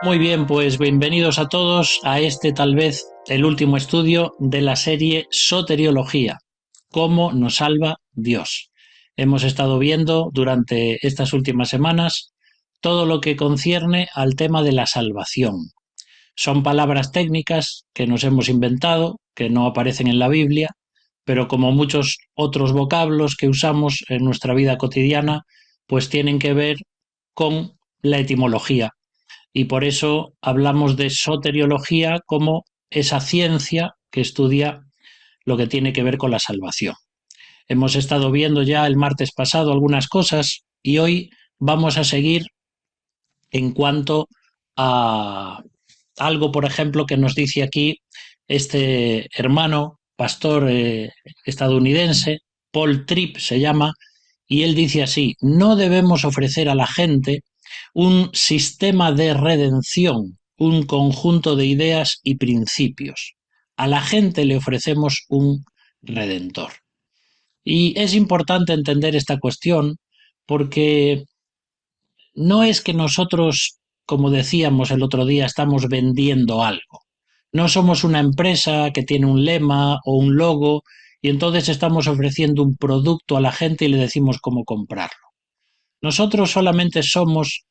Muy bien, pues bienvenidos a todos a este tal vez el último estudio de la serie Soteriología, cómo nos salva Dios. Hemos estado viendo durante estas últimas semanas todo lo que concierne al tema de la salvación. Son palabras técnicas que nos hemos inventado, que no aparecen en la Biblia, pero como muchos otros vocablos que usamos en nuestra vida cotidiana, pues tienen que ver con la etimología y por eso hablamos de soteriología como esa ciencia que estudia lo que tiene que ver con la salvación. Hemos estado viendo ya el martes pasado algunas cosas y hoy vamos a seguir en cuanto a algo, por ejemplo, que nos dice aquí este hermano pastor estadounidense, Paul Tripp se llama, y él dice así: no debemos ofrecer a la gente un sistema de redención, un conjunto de ideas y principios. A la gente le ofrecemos un redentor. Y es importante entender esta cuestión porque no es que nosotros, como decíamos el otro día, estamos vendiendo algo. No somos una empresa que tiene un lema o un logo y entonces estamos ofreciendo un producto a la gente y le decimos cómo comprarlo. Nosotros solamente somos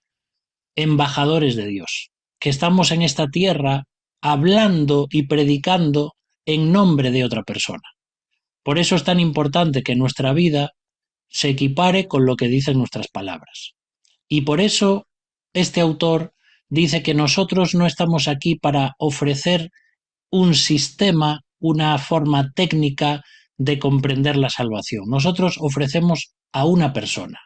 embajadores de Dios, que estamos en esta tierra hablando y predicando en nombre de otra persona. Por eso es tan importante que nuestra vida se equipare con lo que dicen nuestras palabras. Y por eso este autor dice que nosotros no estamos aquí para ofrecer un sistema, una forma técnica de comprender la salvación. Nosotros ofrecemos a una persona.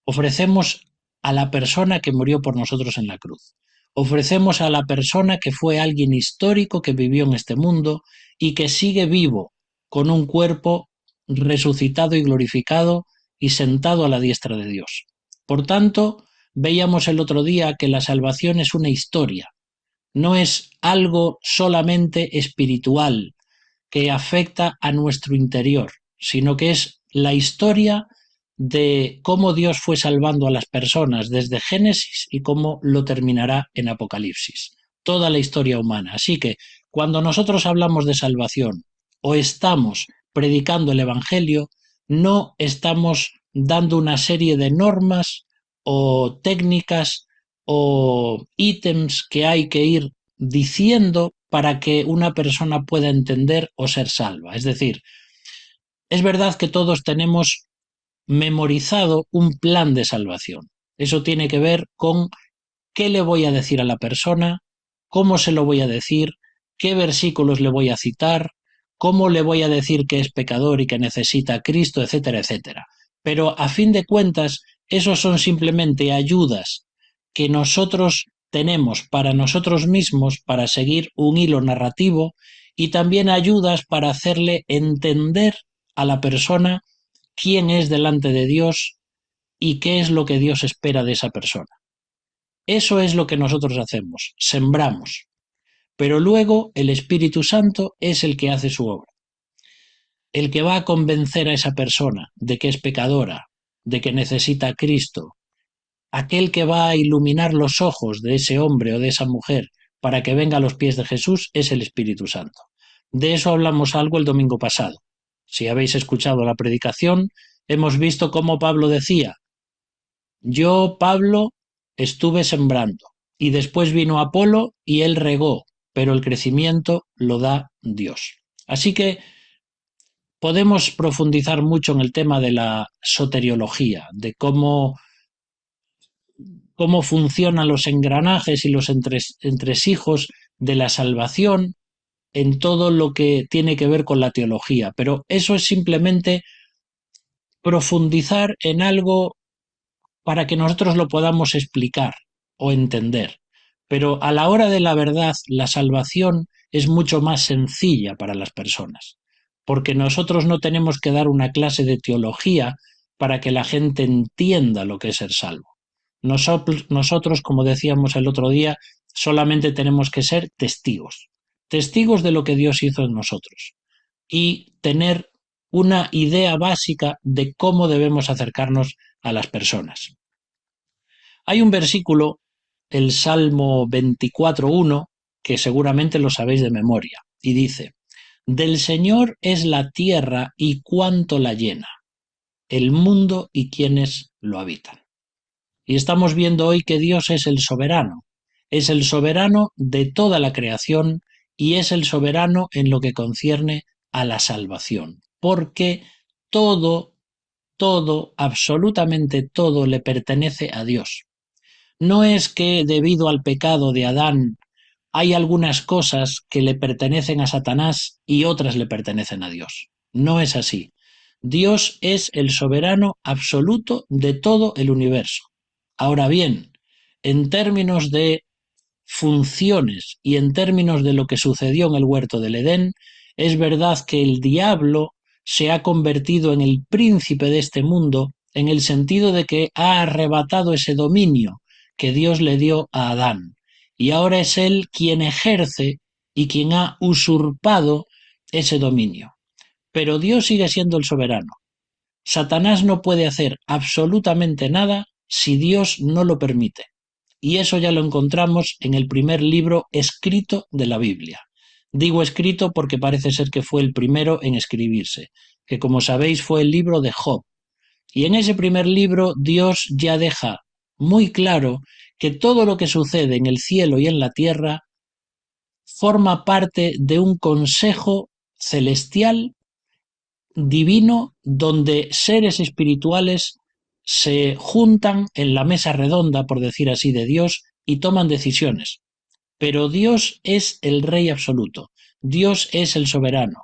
Ofrecemos a la persona que murió por nosotros en la cruz. Ofrecemos a la persona que fue alguien histórico que vivió en este mundo y que sigue vivo con un cuerpo resucitado y glorificado y sentado a la diestra de Dios. Por tanto, veíamos el otro día que la salvación es una historia, no es algo solamente espiritual que afecta a nuestro interior, sino que es la historia de cómo Dios fue salvando a las personas desde Génesis y cómo lo terminará en Apocalipsis. Toda la historia humana. Así que cuando nosotros hablamos de salvación o estamos predicando el Evangelio, no estamos dando una serie de normas o técnicas o ítems que hay que ir diciendo para que una persona pueda entender o ser salva. Es decir, es verdad que todos tenemos memorizado un plan de salvación. Eso tiene que ver con qué le voy a decir a la persona, cómo se lo voy a decir, qué versículos le voy a citar, cómo le voy a decir que es pecador y que necesita a Cristo, etcétera, etcétera. Pero a fin de cuentas, esos son simplemente ayudas que nosotros tenemos para nosotros mismos para seguir un hilo narrativo y también ayudas para hacerle entender a la persona quién es delante de Dios y qué es lo que Dios espera de esa persona. Eso es lo que nosotros hacemos, sembramos, pero luego el Espíritu Santo es el que hace su obra, el que va a convencer a esa persona de que es pecadora, de que necesita a Cristo, aquel que va a iluminar los ojos de ese hombre o de esa mujer para que venga a los pies de Jesús es el Espíritu Santo. De eso hablamos algo el domingo pasado. Si habéis escuchado la predicación, hemos visto cómo Pablo decía: yo, Pablo, estuve sembrando, y después vino Apolo y él regó, pero el crecimiento lo da Dios. Así que podemos profundizar mucho en el tema de la soteriología, de cómo funcionan los engranajes y los entresijos de la salvación en todo lo que tiene que ver con la teología. Pero eso es simplemente profundizar en algo para que nosotros lo podamos explicar o entender. Pero a la hora de la verdad, la salvación es mucho más sencilla para las personas, porque nosotros no tenemos que dar una clase de teología para que la gente entienda lo que es ser salvo. Nosotros, como decíamos el otro día, solamente tenemos que ser testigos, testigos de lo que Dios hizo en nosotros. y tener una idea básica de cómo debemos acercarnos a las personas. Hay un versículo, el Salmo 24:1, que seguramente lo sabéis de memoria, y dice: Del Señor es la tierra y cuánto la llena, el mundo y quienes lo habitan. Y estamos viendo hoy que Dios es el soberano de toda la creación y es el soberano en lo que concierne a la salvación, porque todo, todo, absolutamente todo le pertenece a Dios. No es que debido al pecado de Adán hay algunas cosas que le pertenecen a Satanás y otras le pertenecen a Dios. No es así. Dios es el soberano absoluto de todo el universo. Ahora bien, en términos de funciones y en términos de lo que sucedió en el huerto del Edén, es verdad que el diablo se ha convertido en el príncipe de este mundo en el sentido de que ha arrebatado ese dominio que Dios le dio a Adán. Y ahora es él quien ejerce y quien ha usurpado ese dominio. Pero Dios sigue siendo el soberano. Satanás no puede hacer absolutamente nada si Dios no lo permite. Y eso ya lo encontramos en el primer libro escrito de la Biblia. Digo escrito porque parece ser que fue el primero en escribirse, que como sabéis fue el libro de Job. Y en ese primer libro Dios ya deja muy claro que todo lo que sucede en el cielo y en la tierra forma parte de un consejo celestial divino donde seres espirituales se juntan en la mesa redonda, por decir así, de Dios y toman decisiones. Pero Dios es el Rey absoluto, Dios es el soberano,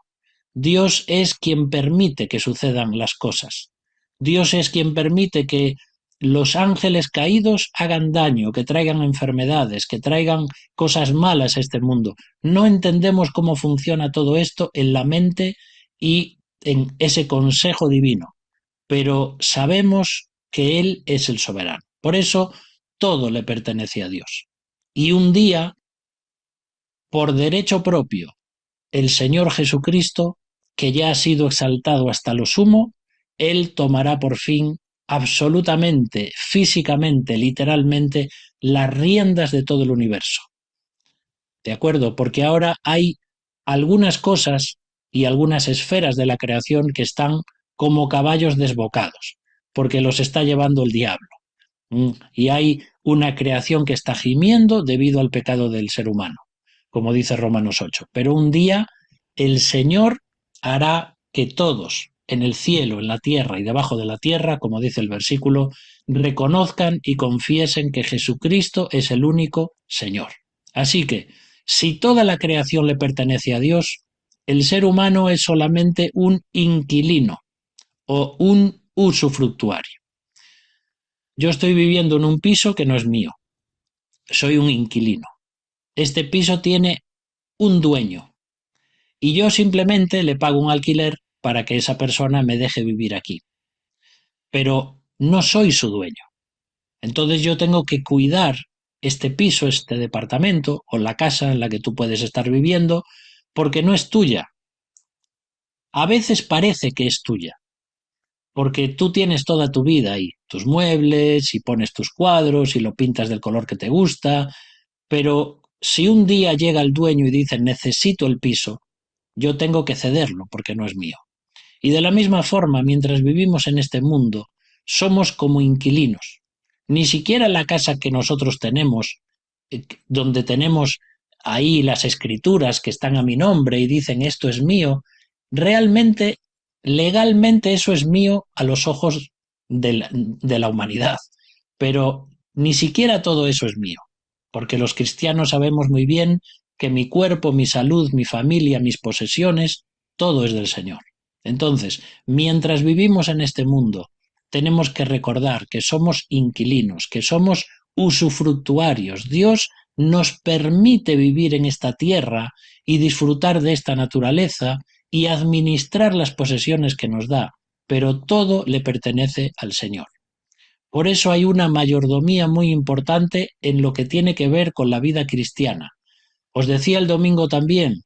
Dios es quien permite que sucedan las cosas, Dios es quien permite que los ángeles caídos hagan daño, que traigan enfermedades, que traigan cosas malas a este mundo. No entendemos cómo funciona todo esto en la mente y en ese consejo divino, pero sabemos que Él es el soberano. Por eso todo le pertenece a Dios. Y un día, por derecho propio, el Señor Jesucristo, que ya ha sido exaltado hasta lo sumo, Él tomará por fin absolutamente, físicamente, literalmente, las riendas de todo el universo. ¿De acuerdo? Porque ahora hay algunas cosas y algunas esferas de la creación que están como caballos desbocados, porque los está llevando el diablo. Y hay una creación que está gimiendo debido al pecado del ser humano, como dice Romanos 8. Pero un día el Señor hará que todos, en el cielo, en la tierra y debajo de la tierra, como dice el versículo, reconozcan y confiesen que Jesucristo es el único Señor. Así que, si toda la creación le pertenece a Dios, el ser humano es solamente un inquilino o un usufructuario. Yo estoy viviendo en un piso que no es mío, soy un inquilino. Este piso tiene un dueño y yo simplemente le pago un alquiler para que esa persona me deje vivir aquí. Pero no soy su dueño. Entonces yo tengo que cuidar este piso, este departamento o la casa en la que tú puedes estar viviendo porque no es tuya. A veces parece que es tuya, porque tú tienes toda tu vida ahí, tus muebles y pones tus cuadros y lo pintas del color que te gusta, pero si un día llega el dueño y dice necesito el piso, yo tengo que cederlo porque no es mío. Y de la misma forma, mientras vivimos en este mundo, somos como inquilinos. Ni siquiera la casa que nosotros tenemos, donde tenemos ahí las escrituras que están a mi nombre y dicen esto es mío, realmente, legalmente eso es mío a los ojos de la humanidad. Pero ni siquiera todo eso es mío, porque los cristianos sabemos muy bien que mi cuerpo, mi salud, mi familia, mis posesiones, todo es del Señor. Entonces, mientras vivimos en este mundo, tenemos que recordar que somos inquilinos, que somos usufructuarios. Dios nos permite vivir en esta tierra y disfrutar de esta naturaleza y administrar las posesiones que nos da, pero todo le pertenece al Señor. Por eso hay una mayordomía muy importante en lo que tiene que ver con la vida cristiana. Os decía el domingo también,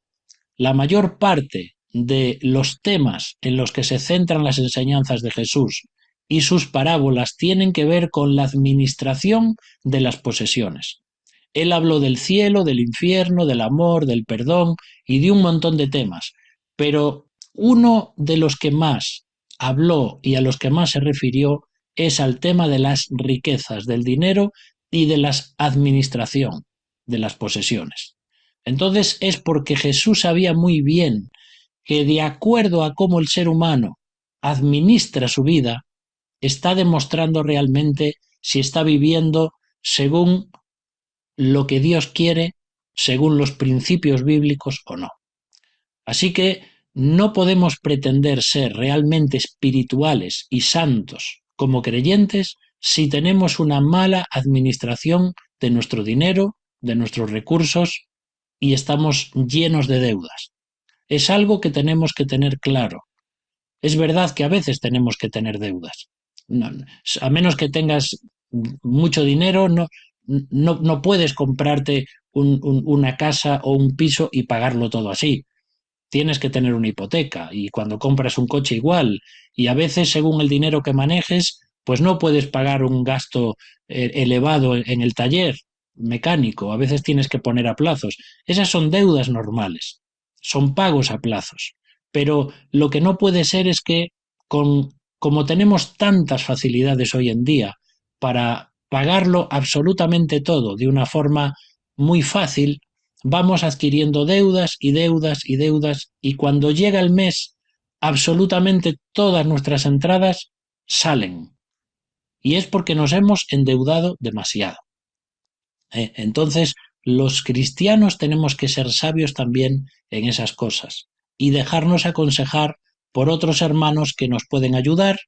la mayor parte de los temas en los que se centran las enseñanzas de Jesús y sus parábolas tienen que ver con la administración de las posesiones. Él habló del cielo, del infierno, del amor, del perdón y de un montón de temas, pero uno de los que más habló y a los que más se refirió es al tema de las riquezas, del dinero y de la administración de las posesiones. Entonces es porque Jesús sabía muy bien que de acuerdo a cómo el ser humano administra su vida, está demostrando realmente si está viviendo según lo que Dios quiere, según los principios bíblicos o no. Así que no podemos pretender ser realmente espirituales y santos como creyentes si tenemos una mala administración de nuestro dinero, de nuestros recursos y estamos llenos de deudas. Es algo que tenemos que tener claro. Es verdad que a veces tenemos que tener deudas. No, a menos que tengas mucho dinero, no puedes comprarte una casa o un piso y pagarlo todo así. Tienes que tener una hipoteca y cuando compras un coche igual. Y a veces, según el dinero que manejes, pues no puedes pagar un gasto elevado en el taller mecánico. A veces tienes que poner a plazos. Esas son deudas normales. Son pagos a plazos. Pero lo que no puede ser es que, como tenemos tantas facilidades hoy en día para pagarlo absolutamente todo de una forma muy fácil, vamos adquiriendo deudas y deudas y deudas y cuando llega el mes, absolutamente todas nuestras entradas salen. Y es porque nos hemos endeudado demasiado. Entonces, los cristianos tenemos que ser sabios también en esas cosas y dejarnos aconsejar por otros hermanos que nos pueden ayudar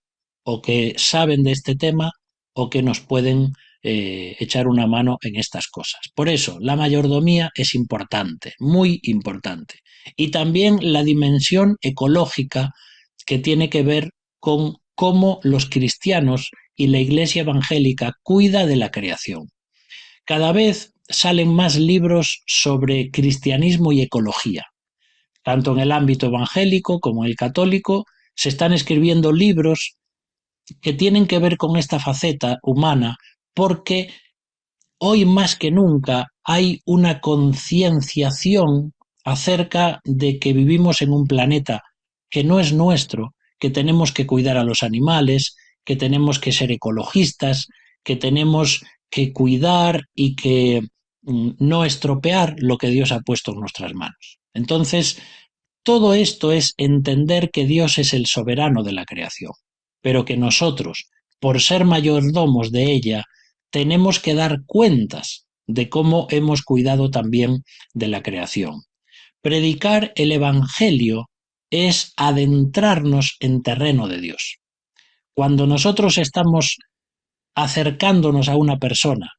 o que saben de este tema o que nos pueden echar una mano en estas cosas. Por eso, la mayordomía es importante, muy importante. Y también la dimensión ecológica que tiene que ver con cómo los cristianos y la Iglesia evangélica cuida de la creación. Cada vez salen más libros sobre cristianismo y ecología. Tanto en el ámbito evangélico como en el católico se están escribiendo libros que tienen que ver con esta faceta humana porque hoy más que nunca hay una concienciación acerca de que vivimos en un planeta que no es nuestro, que tenemos que cuidar a los animales, que tenemos que ser ecologistas, que tenemos que cuidar y que no estropear lo que Dios ha puesto en nuestras manos. Entonces, todo esto es entender que Dios es el soberano de la creación, pero que nosotros, por ser mayordomos de ella, tenemos que dar cuentas de cómo hemos cuidado también de la creación. Predicar el Evangelio es adentrarnos en terreno de Dios. Cuando nosotros estamos acercándonos a una persona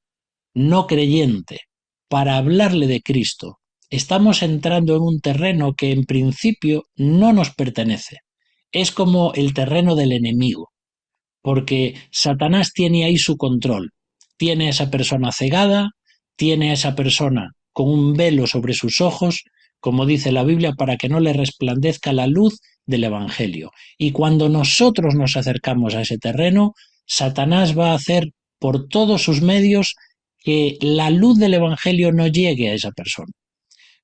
no creyente para hablarle de Cristo, estamos entrando en un terreno que en principio no nos pertenece. Es como el terreno del enemigo, porque Satanás tiene ahí su control. Tiene a esa persona cegada, tiene a esa persona con un velo sobre sus ojos, como dice la Biblia, para que no le resplandezca la luz del Evangelio. Y cuando nosotros nos acercamos a ese terreno, Satanás va a hacer por todos sus medios que la luz del Evangelio no llegue a esa persona.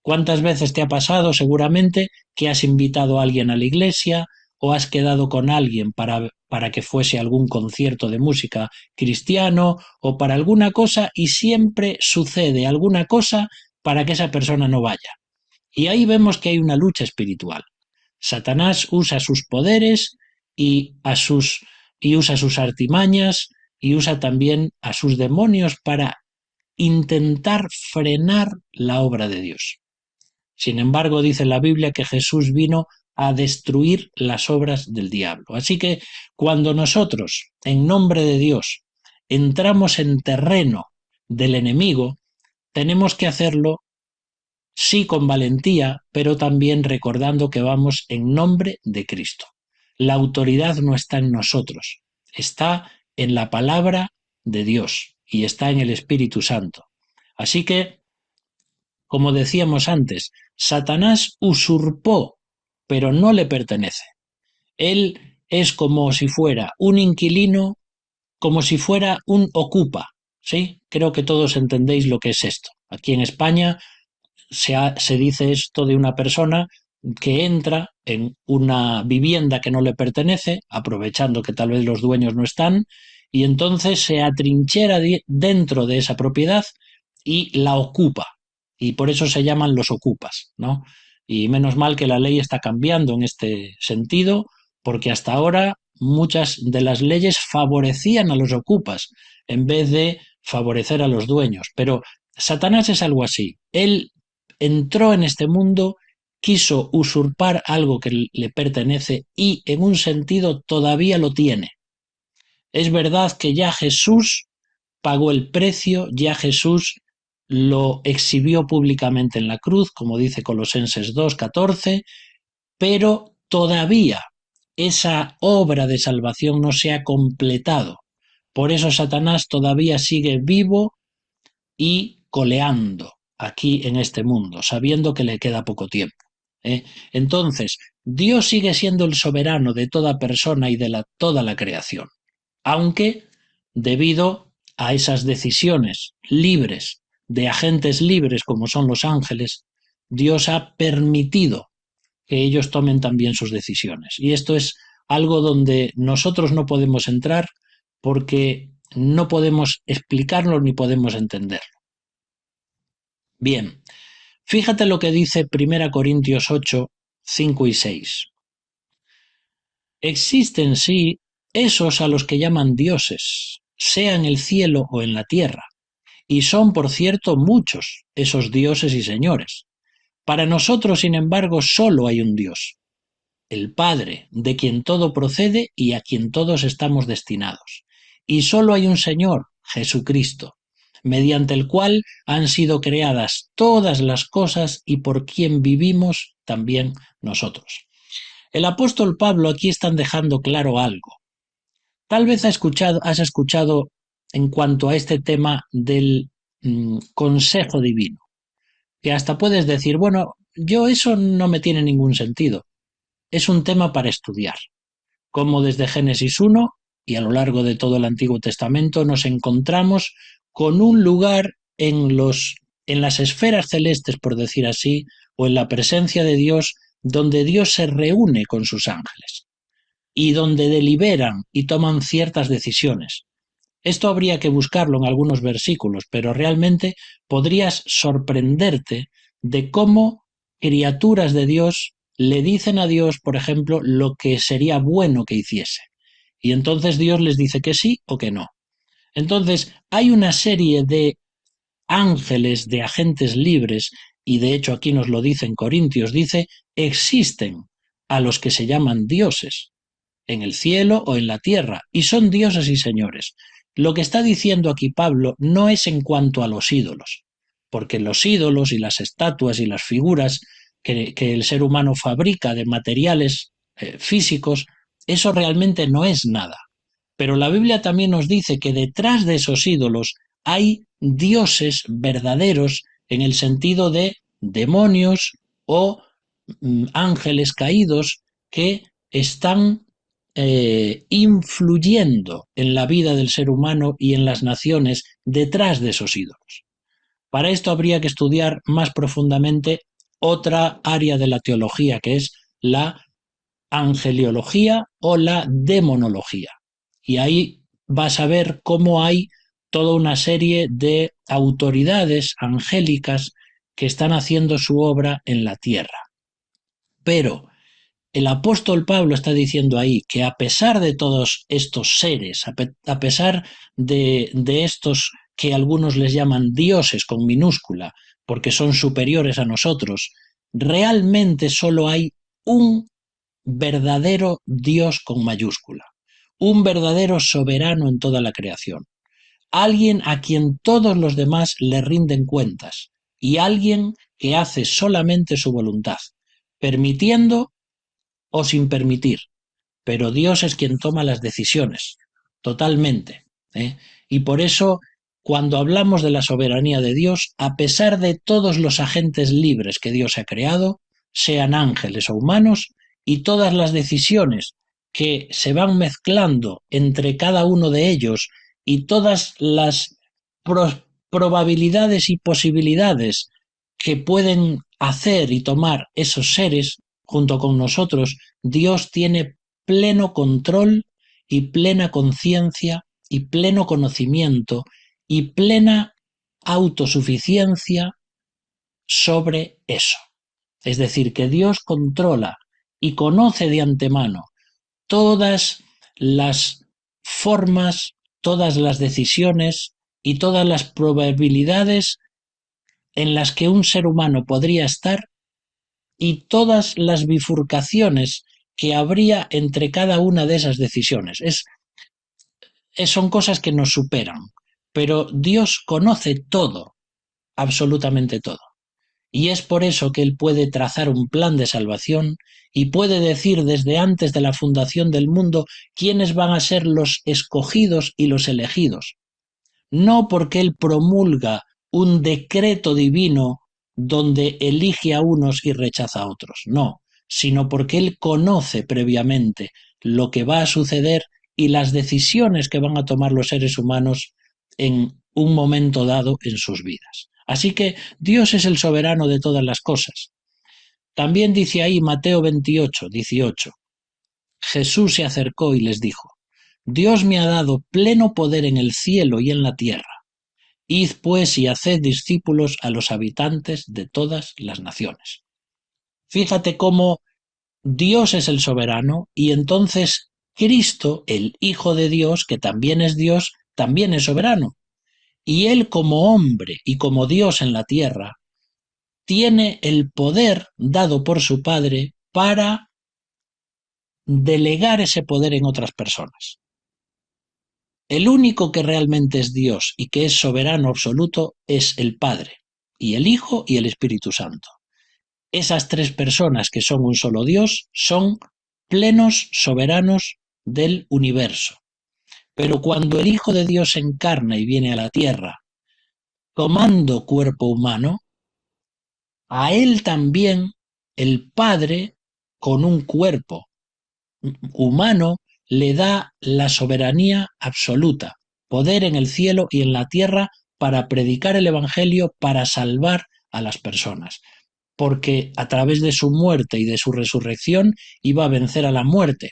¿Cuántas veces te ha pasado seguramente que has invitado a alguien a la iglesia o has quedado con alguien para que fuese algún concierto de música cristiano o para alguna cosa y siempre sucede alguna cosa para que esa persona no vaya? Y ahí vemos que hay una lucha espiritual. Satanás usa sus poderes y usa sus artimañas y usa también a sus demonios para intentar frenar la obra de Dios. Sin embargo, dice la Biblia que Jesús vino a destruir las obras del diablo. Así que cuando nosotros, en nombre de Dios, entramos en terreno del enemigo, tenemos que hacerlo sí con valentía, pero también recordando que vamos en nombre de Cristo. La autoridad no está en nosotros, está en la palabra de Dios y está en el Espíritu Santo. Así que, como decíamos antes, Satanás usurpó pero no le pertenece. Él es como si fuera un inquilino, como si fuera un ocupa, ¿sí? Creo que todos entendéis lo que es esto. Aquí en España se dice esto de una persona que entra en una vivienda que no le pertenece, aprovechando que tal vez los dueños no están, y entonces se atrinchera dentro de esa propiedad y la ocupa. Y por eso se llaman los ocupas, ¿no? Y menos mal que la ley está cambiando en este sentido, porque hasta ahora muchas de las leyes favorecían a los ocupas en vez de favorecer a los dueños. Pero Satanás es algo así. Él entró en este mundo, quiso usurpar algo que le pertenece y en un sentido todavía lo tiene. Es verdad que ya Jesús pagó el precio, ya Jesús lo exhibió públicamente en la cruz, como dice Colosenses 2:14, pero todavía esa obra de salvación no se ha completado. Por eso Satanás todavía sigue vivo y coleando aquí en este mundo, sabiendo que le queda poco tiempo. Entonces, Dios sigue siendo el soberano de toda persona y de toda la creación, aunque debido a esas decisiones libres de agentes libres como son los ángeles, Dios ha permitido que ellos tomen también sus decisiones. Y esto es algo donde nosotros no podemos entrar porque no podemos explicarlo ni podemos entenderlo. Bien, fíjate lo que dice 1 Corintios 8, 5 y 6. Existen sí esos a los que llaman dioses, sea en el cielo o en la tierra, y son por cierto muchos esos dioses y señores. Para nosotros, sin embargo, solo hay un Dios, el Padre, de quien todo procede y a quien todos estamos destinados. Y solo hay un Señor, Jesucristo, mediante el cual han sido creadas todas las cosas y por quien vivimos también nosotros. El apóstol Pablo aquí están dejando claro algo. Tal vez has escuchado en cuanto a este tema del consejo divino, que hasta puedes decir, bueno, yo eso no me tiene ningún sentido. Es un tema para estudiar, como desde Génesis 1 y a lo largo de todo el Antiguo Testamento nos encontramos con un lugar en las esferas celestes, por decir así, o en la presencia de Dios, donde Dios se reúne con sus ángeles y donde deliberan y toman ciertas decisiones. Esto habría que buscarlo en algunos versículos, pero realmente podrías sorprenderte de cómo criaturas de Dios le dicen a Dios, por ejemplo, lo que sería bueno que hiciese. Y entonces Dios les dice que sí o que no. Entonces, hay una serie de ángeles, de agentes libres, y de hecho aquí nos lo dice en Corintios, dice, existen a los que se llaman dioses, en el cielo o en la tierra, y son dioses y señores. Lo que está diciendo aquí Pablo no es en cuanto a los ídolos, porque los ídolos y las estatuas y las figuras que el ser humano fabrica de materiales físicos, eso realmente no es nada. Pero la Biblia también nos dice que detrás de esos ídolos hay dioses verdaderos en el sentido de demonios o ángeles caídos que están influyendo en la vida del ser humano y en las naciones detrás de esos ídolos. Para esto habría que estudiar más profundamente otra área de la teología, que es la angeliología o la demonología. Y ahí vas a ver cómo hay toda una serie de autoridades angélicas que están haciendo su obra en la tierra. Pero el apóstol Pablo está diciendo ahí que a pesar de todos estos seres, a pesar de estos que algunos les llaman dioses con minúscula, porque son superiores a nosotros, realmente solo hay un verdadero Dios con mayúscula, un verdadero soberano en toda la creación, alguien a quien todos los demás le rinden cuentas y alguien que hace solamente su voluntad, permitiendo o sin permitir, pero Dios es quien toma las decisiones, totalmente. Y por eso, cuando hablamos de la soberanía de Dios, a pesar de todos los agentes libres que Dios ha creado, sean ángeles o humanos, y todas las decisiones que se van mezclando entre cada uno de ellos y todas las probabilidades y posibilidades que pueden hacer y tomar esos seres junto con nosotros, Dios tiene pleno control y plena conciencia y pleno conocimiento y plena autosuficiencia sobre eso. Es decir, que Dios controla y conoce de antemano todas las formas, todas las decisiones y todas las probabilidades en las que un ser humano podría estar y todas las bifurcaciones que habría entre cada una de esas decisiones. Son cosas que nos superan, pero Dios conoce todo, absolutamente todo. Y es por eso que Él puede trazar un plan de salvación y puede decir desde antes de la fundación del mundo quiénes van a ser los escogidos y los elegidos. No porque Él promulga un decreto divino donde elige a unos y rechaza a otros, no, sino porque Él conoce previamente lo que va a suceder y las decisiones que van a tomar los seres humanos en un momento dado en sus vidas. Así que Dios es el soberano de todas las cosas. También dice ahí Mateo 28, 18. Jesús se acercó y les dijo: Dios me ha dado pleno poder en el cielo y en la tierra. Id pues y haced discípulos a los habitantes de todas las naciones. Fíjate cómo Dios es el soberano y entonces Cristo, el Hijo de Dios, que también es Dios, también es soberano. Y Él como hombre y como Dios en la tierra, tiene el poder dado por su Padre para delegar ese poder en otras personas. El único que realmente es Dios y que es soberano absoluto es el Padre, y el Hijo y el Espíritu Santo. Esas tres personas que son un solo Dios son plenos soberanos del universo. Pero cuando el Hijo de Dios se encarna y viene a la tierra tomando cuerpo humano, a él también el Padre, con un cuerpo humano, le da la soberanía absoluta, poder en el cielo y en la tierra para predicar el Evangelio, para salvar a las personas, porque a través de su muerte y de su resurrección iba a vencer a la muerte.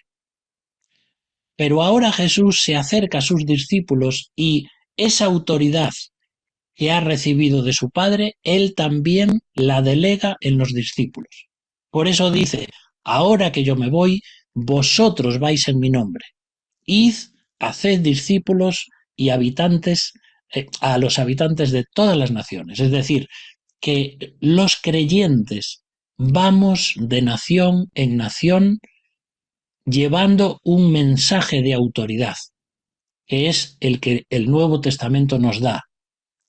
Pero ahora Jesús se acerca a sus discípulos y esa autoridad que ha recibido de su Padre, Él también la delega en los discípulos. Por eso dice: ahora que yo me voy, vosotros vais en mi nombre. Id, haced discípulos y habitantes, a los habitantes de todas las naciones. Es decir, que los creyentes vamos de nación en nación llevando un mensaje de autoridad, que es el que el Nuevo Testamento nos da,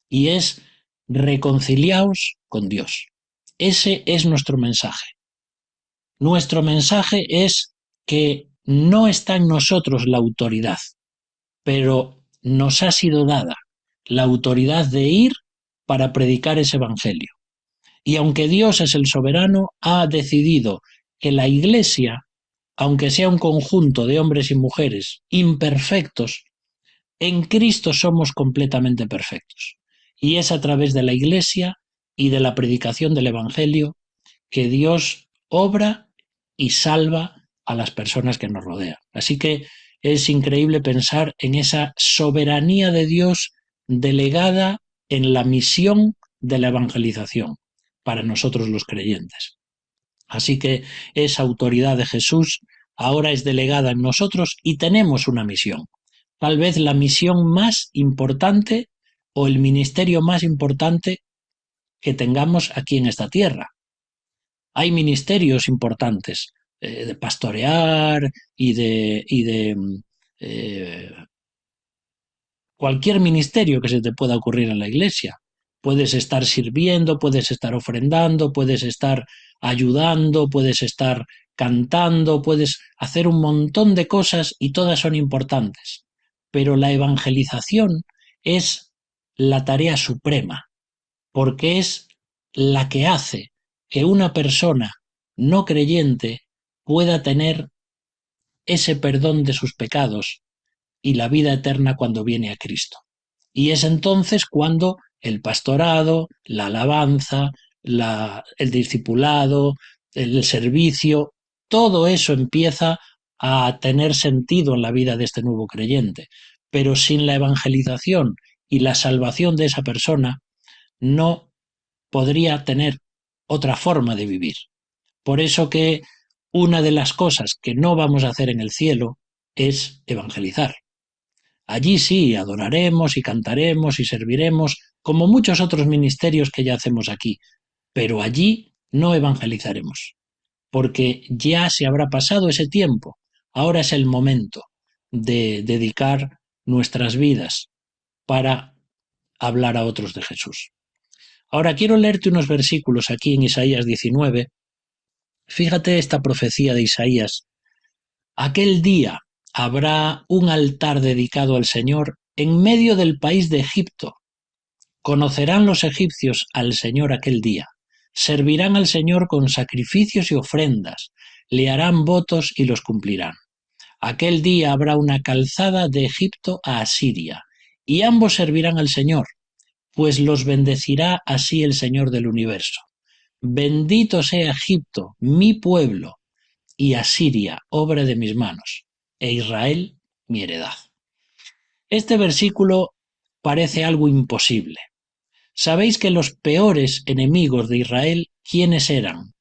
y es: reconciliaos con Dios. Ese es nuestro mensaje. Nuestro mensaje es que no está en nosotros la autoridad, pero nos ha sido dada la autoridad de ir para predicar ese evangelio. Y aunque Dios es el soberano, ha decidido que la Iglesia, aunque sea un conjunto de hombres y mujeres imperfectos, en Cristo somos completamente perfectos. Y es a través de la Iglesia y de la predicación del Evangelio que Dios obra y salva a las personas que nos rodean. Así que es increíble pensar en esa soberanía de Dios delegada en la misión de la evangelización para nosotros los creyentes. Así que esa autoridad de Jesús ahora es delegada en nosotros y tenemos una misión. Tal vez la misión más importante o el ministerio más importante que tengamos aquí en esta tierra. Hay ministerios importantes de pastorear y de cualquier ministerio que se te pueda ocurrir en la iglesia. Puedes estar sirviendo, puedes estar ofrendando, puedes estar ayudando, puedes estar cantando, puedes hacer un montón de cosas y todas son importantes. Pero la evangelización es la tarea suprema, porque es la que hace que una persona no creyente pueda tener ese perdón de sus pecados y la vida eterna cuando viene a Cristo. Y es entonces cuando el pastorado, la alabanza, el discipulado, el servicio, todo eso empieza a tener sentido en la vida de este nuevo creyente. Pero sin la evangelización y la salvación de esa persona, no podría tener otra forma de vivir. Por eso que una de las cosas que no vamos a hacer en el cielo es evangelizar. Allí sí, adoraremos y cantaremos y serviremos, como muchos otros ministerios que ya hacemos aquí, pero allí no evangelizaremos, porque ya se habrá pasado ese tiempo. Ahora es el momento de dedicar nuestras vidas para hablar a otros de Jesús. Ahora quiero leerte unos versículos aquí en Isaías 19. Fíjate esta profecía de Isaías. Aquel día habrá un altar dedicado al Señor en medio del país de Egipto. Conocerán los egipcios al Señor aquel día. Servirán al Señor con sacrificios y ofrendas. Le harán votos y los cumplirán. Aquel día habrá una calzada de Egipto a Asiria, y ambos servirán al Señor, pues los bendecirá así el Señor del universo. Bendito sea Egipto, mi pueblo, y Asiria, obra de mis manos, e Israel, mi heredad. Este versículo parece algo imposible. Sabéis que los peores enemigos de Israel, ¿quiénes eran?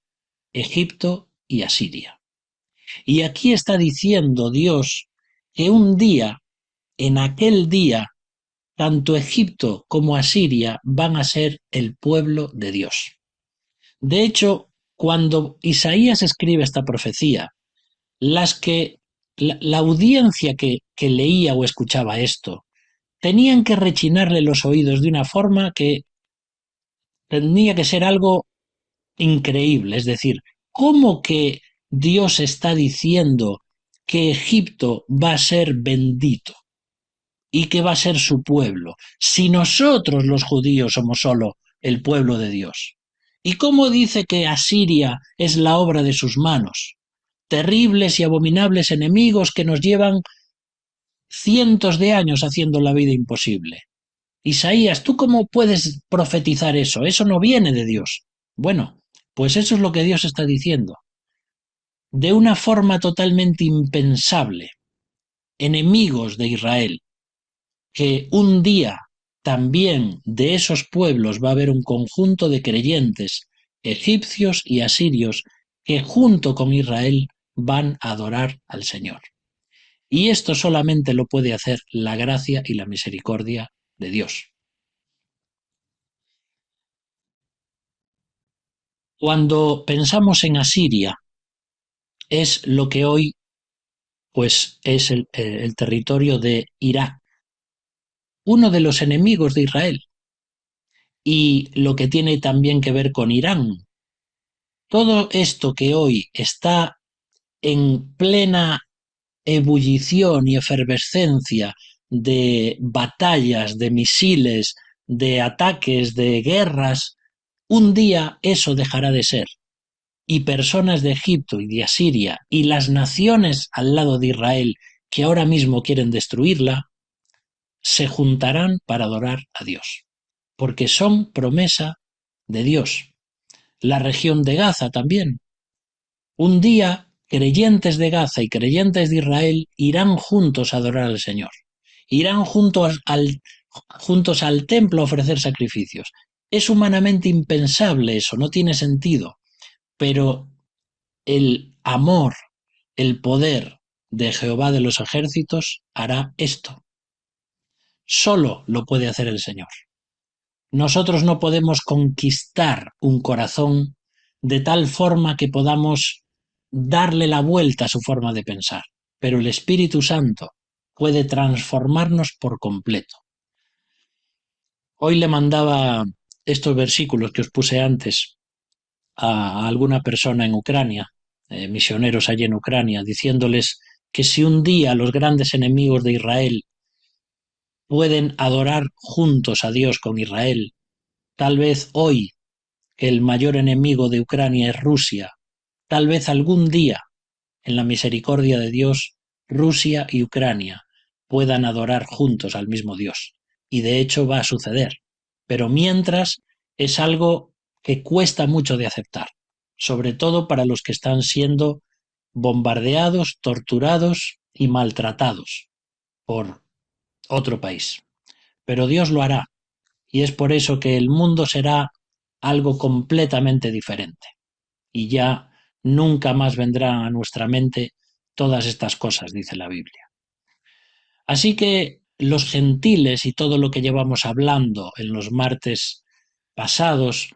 Egipto y Asiria. Y aquí está diciendo Dios que un día, en aquel día, tanto Egipto como Asiria van a ser el pueblo de Dios. De hecho, cuando Isaías escribe esta profecía, la audiencia que leía o escuchaba esto, tenían que rechinarle los oídos de una forma que tenía que ser algo increíble. Es decir, ¿cómo que Dios está diciendo que Egipto va a ser bendito y que va a ser su pueblo, si nosotros los judíos somos solo el pueblo de Dios? ¿Y cómo dice que Asiria es la obra de sus manos? Terribles y abominables enemigos que nos llevan cientos de años haciendo la vida imposible. Isaías, ¿tú cómo puedes profetizar eso? Eso no viene de Dios. Bueno, pues eso es lo que Dios está diciendo. De una forma totalmente impensable, enemigos de Israel, que un día también de esos pueblos va a haber un conjunto de creyentes, egipcios y asirios, que junto con Israel van a adorar al Señor. Y esto solamente lo puede hacer la gracia y la misericordia de Dios. Cuando pensamos en Asiria, es lo que hoy pues es el territorio de Irak, uno de los enemigos de Israel, y lo que tiene también que ver con Irán. Todo esto que hoy está en plena ebullición y efervescencia de batallas, de misiles, de ataques, de guerras, un día eso dejará de ser. Y personas de Egipto y de Asiria y las naciones al lado de Israel que ahora mismo quieren destruirla, se juntarán para adorar a Dios, porque son promesa de Dios. La región de Gaza también. Un día, creyentes de Gaza y creyentes de Israel irán juntos a adorar al Señor. Irán juntos al templo a ofrecer sacrificios. Es humanamente impensable eso, no tiene sentido. Pero el amor, el poder de Jehová de los ejércitos hará esto. Solo lo puede hacer el Señor. Nosotros no podemos conquistar un corazón de tal forma que podamos darle la vuelta a su forma de pensar, pero el Espíritu Santo puede transformarnos por completo. Hoy le mandaba estos versículos que os puse antes a alguna persona en Ucrania, misioneros allí en Ucrania, diciéndoles que si un día los grandes enemigos de Israel pueden adorar juntos a Dios con Israel, tal vez hoy, que el mayor enemigo de Ucrania es Rusia, tal vez algún día en la misericordia de Dios, Rusia y Ucrania puedan adorar juntos al mismo Dios. Y de hecho va a suceder. Pero mientras es algo que cuesta mucho de aceptar, sobre todo para los que están siendo bombardeados, torturados y maltratados por otro país. Pero Dios lo hará, y es por eso que el mundo será algo completamente diferente. Y ya nunca más vendrán a nuestra mente todas estas cosas, dice la Biblia. Así que los gentiles y todo lo que llevamos hablando en los martes pasados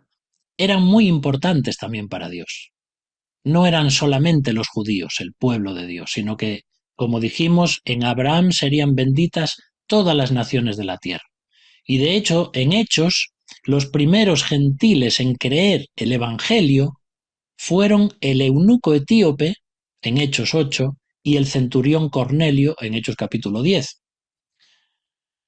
eran muy importantes también para Dios. No eran solamente los judíos, el pueblo de Dios, sino que, como dijimos, en Abraham serían benditas todas las naciones de la tierra. Y de hecho, en Hechos, los primeros gentiles en creer el Evangelio fueron el eunuco etíope, en Hechos 8, y el centurión Cornelio, en Hechos capítulo 10.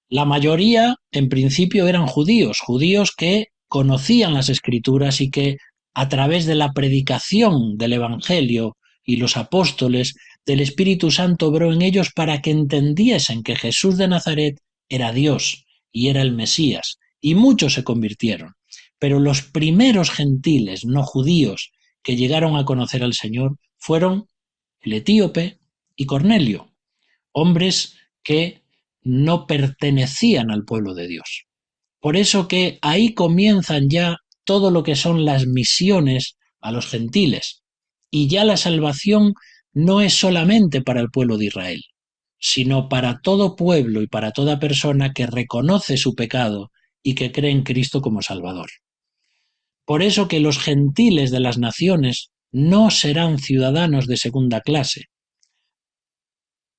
La mayoría, en principio, eran judíos, judíos que conocían las Escrituras y que, a través de la predicación del Evangelio y los apóstoles, del Espíritu Santo obró en ellos para que entendiesen que Jesús de Nazaret era Dios y era el Mesías, y muchos se convirtieron. Pero los primeros gentiles no judíos que llegaron a conocer al Señor fueron el etíope y Cornelio, hombres que no pertenecían al pueblo de Dios. Por eso que ahí comienzan ya todo lo que son las misiones a los gentiles. Y ya la salvación no es solamente para el pueblo de Israel, sino para todo pueblo y para toda persona que reconoce su pecado y que cree en Cristo como Salvador. Por eso que los gentiles de las naciones no serán ciudadanos de segunda clase.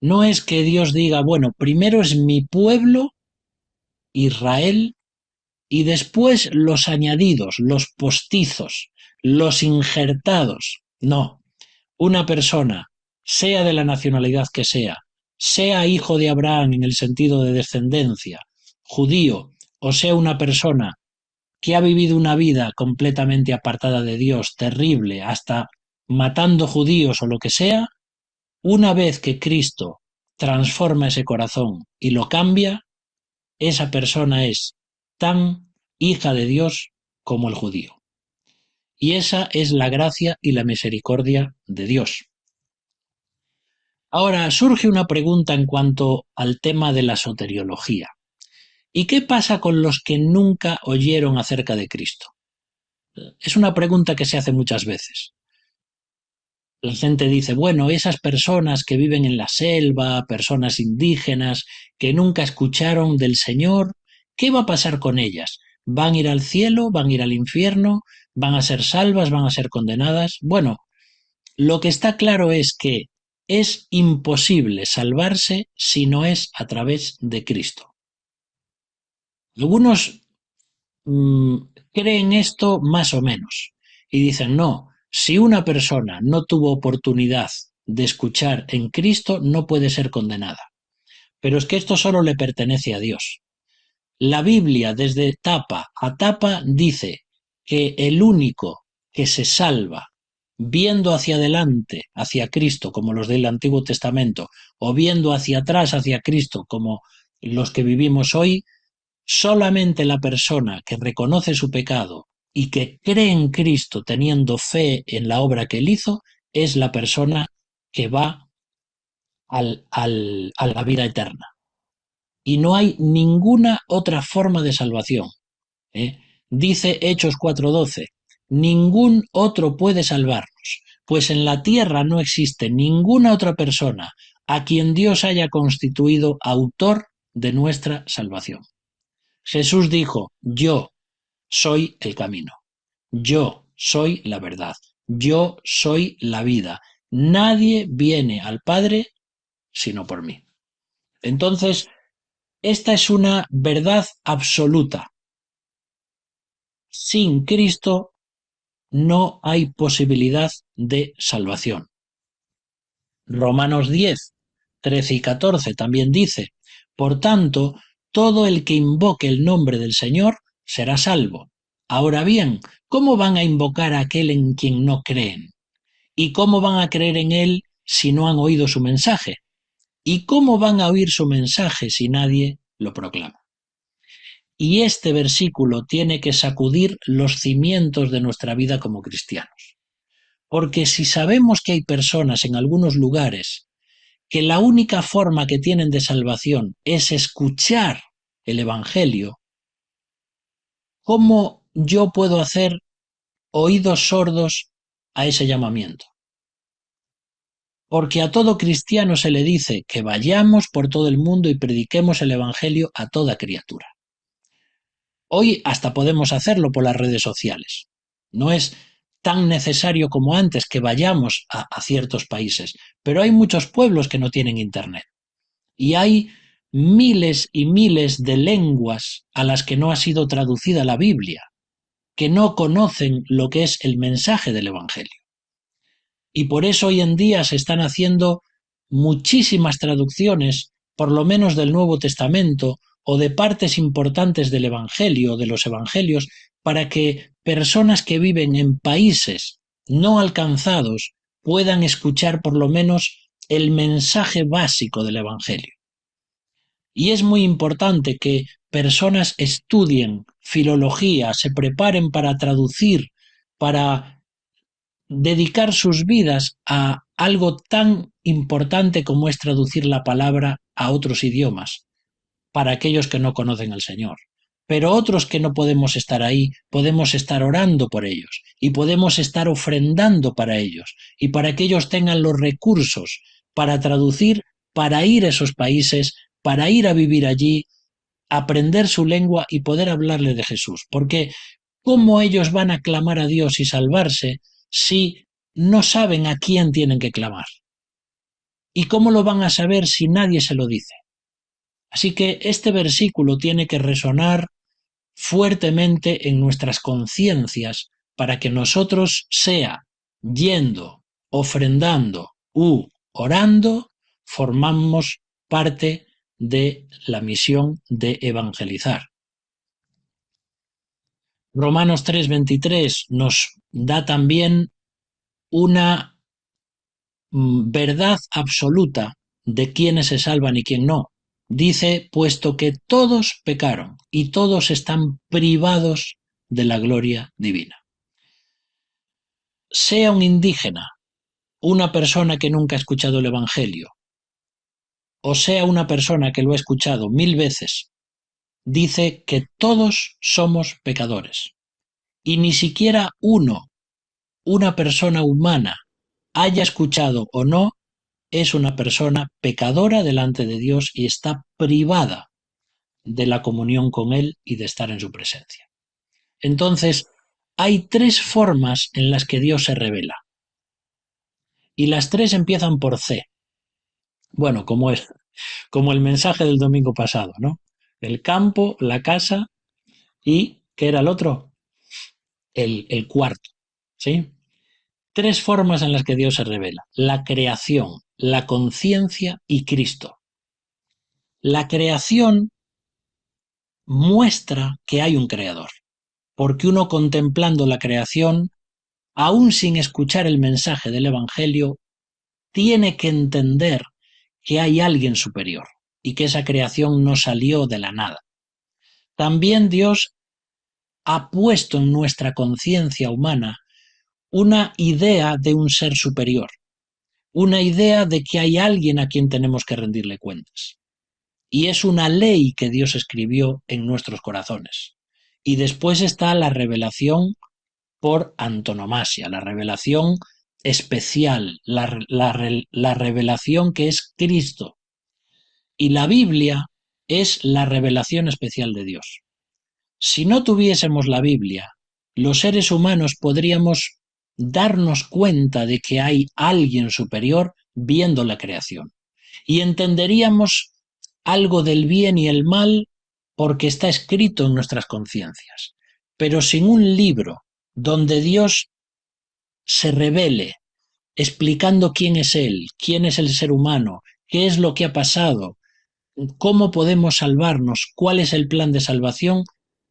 No es que Dios diga, bueno, primero es mi pueblo, Israel, y después los añadidos, los postizos, los injertados. No, una persona, sea de la nacionalidad que sea hijo de Abraham en el sentido de descendencia, judío, o sea una persona que ha vivido una vida completamente apartada de Dios, terrible, hasta matando judíos o lo que sea, una vez que Cristo transforma ese corazón y lo cambia, esa persona es tan hija de Dios como el judío. Y esa es la gracia y la misericordia de Dios. Ahora surge una pregunta en cuanto al tema de la soteriología. ¿Y qué pasa con los que nunca oyeron acerca de Cristo? Es una pregunta que se hace muchas veces. La gente dice, bueno, esas personas que viven en la selva, personas indígenas, que nunca escucharon del Señor, ¿qué va a pasar con ellas? ¿Van a ir al cielo? ¿Van a ir al infierno? ¿Van a ser salvas? ¿Van a ser condenadas? Bueno, lo que está claro es que es imposible salvarse si no es a través de Cristo. Algunos creen esto más o menos y dicen, no, si una persona no tuvo oportunidad de escuchar en Cristo, no puede ser condenada. Pero es que esto solo le pertenece a Dios. La Biblia, desde tapa a tapa, dice que el único que se salva viendo hacia adelante, hacia Cristo, como los del Antiguo Testamento, o viendo hacia atrás, hacia Cristo, como los que vivimos hoy, solamente la persona que reconoce su pecado y que cree en Cristo teniendo fe en la obra que él hizo, es la persona que va a la vida eterna. Y no hay ninguna otra forma de salvación. ¿eh? Dice Hechos 4:12, ningún otro puede salvarnos, pues en la tierra no existe ninguna otra persona a quien Dios haya constituido autor de nuestra salvación. Jesús dijo, yo soy el camino, yo soy la verdad, yo soy la vida. Nadie viene al Padre sino por mí. Entonces, esta es una verdad absoluta. Sin Cristo no hay posibilidad de salvación. Romanos 10, 13 y 14 también dice, por tanto, todo el que invoque el nombre del Señor será salvo. Ahora bien, ¿cómo van a invocar a aquel en quien no creen? ¿Y cómo van a creer en él si no han oído su mensaje? ¿Y cómo van a oír su mensaje si nadie lo proclama? Y este versículo tiene que sacudir los cimientos de nuestra vida como cristianos. Porque si sabemos que hay personas en algunos lugares que la única forma que tienen de salvación es escuchar el Evangelio, ¿cómo yo puedo hacer oídos sordos a ese llamamiento? Porque a todo cristiano se le dice que vayamos por todo el mundo y prediquemos el Evangelio a toda criatura. Hoy hasta podemos hacerlo por las redes sociales. No es tan necesario como antes que vayamos a ciertos países, pero hay muchos pueblos que no tienen internet. Y hay miles y miles de lenguas a las que no ha sido traducida la Biblia, que no conocen lo que es el mensaje del Evangelio. Y por eso hoy en día se están haciendo muchísimas traducciones, por lo menos del Nuevo Testamento, o de partes importantes del Evangelio, de los Evangelios, para que personas que viven en países no alcanzados puedan escuchar por lo menos el mensaje básico del Evangelio. Y es muy importante que personas estudien filología, se preparen para traducir, para dedicar sus vidas a algo tan importante como es traducir la palabra a otros idiomas, para aquellos que no conocen al Señor. Pero otros que no podemos estar ahí, podemos estar orando por ellos y podemos estar ofrendando para ellos y para que ellos tengan los recursos para traducir, para ir a esos países, para ir a vivir allí, aprender su lengua y poder hablarle de Jesús. Porque ¿cómo ellos van a clamar a Dios y salvarse si no saben a quién tienen que clamar? ¿Y cómo lo van a saber si nadie se lo dice? Así que este versículo tiene que resonar fuertemente en nuestras conciencias para que nosotros, sea yendo, ofrendando u orando, formamos parte de la misión de evangelizar. Romanos 3:23 nos da también una verdad absoluta de quiénes se salvan y quién no. Dice, puesto que todos pecaron y todos están privados de la gloria divina. Sea un indígena, una persona que nunca ha escuchado el Evangelio, o sea una persona que lo ha escuchado 1000 veces, dice que todos somos pecadores. Y ni siquiera una persona humana, haya escuchado o no, es una persona pecadora delante de Dios y está privada de la comunión con Él y de estar en su presencia. Entonces, hay 3 formas en las que Dios se revela. Y las 3 empiezan por C. Bueno, como el mensaje del domingo pasado, ¿no? El campo, la casa y, ¿qué era el otro? El cuarto, ¿sí? 3 formas en las que Dios se revela: la creación, la conciencia y Cristo. La creación muestra que hay un creador, porque uno contemplando la creación, aún sin escuchar el mensaje del Evangelio, tiene que entender que hay alguien superior y que esa creación no salió de la nada. También Dios ha puesto en nuestra conciencia humana una idea de un ser superior, una idea de que hay alguien a quien tenemos que rendirle cuentas. Y es una ley que Dios escribió en nuestros corazones. Y después está la revelación por antonomasia, la revelación especial, la revelación que es Cristo. Y la Biblia es la revelación especial de Dios. Si no tuviésemos la Biblia, los seres humanos podríamos darnos cuenta de que hay alguien superior viendo la creación. Y entenderíamos algo del bien y el mal porque está escrito en nuestras conciencias. Pero sin un libro donde Dios se revele explicando quién es Él, quién es el ser humano, qué es lo que ha pasado, cómo podemos salvarnos, cuál es el plan de salvación,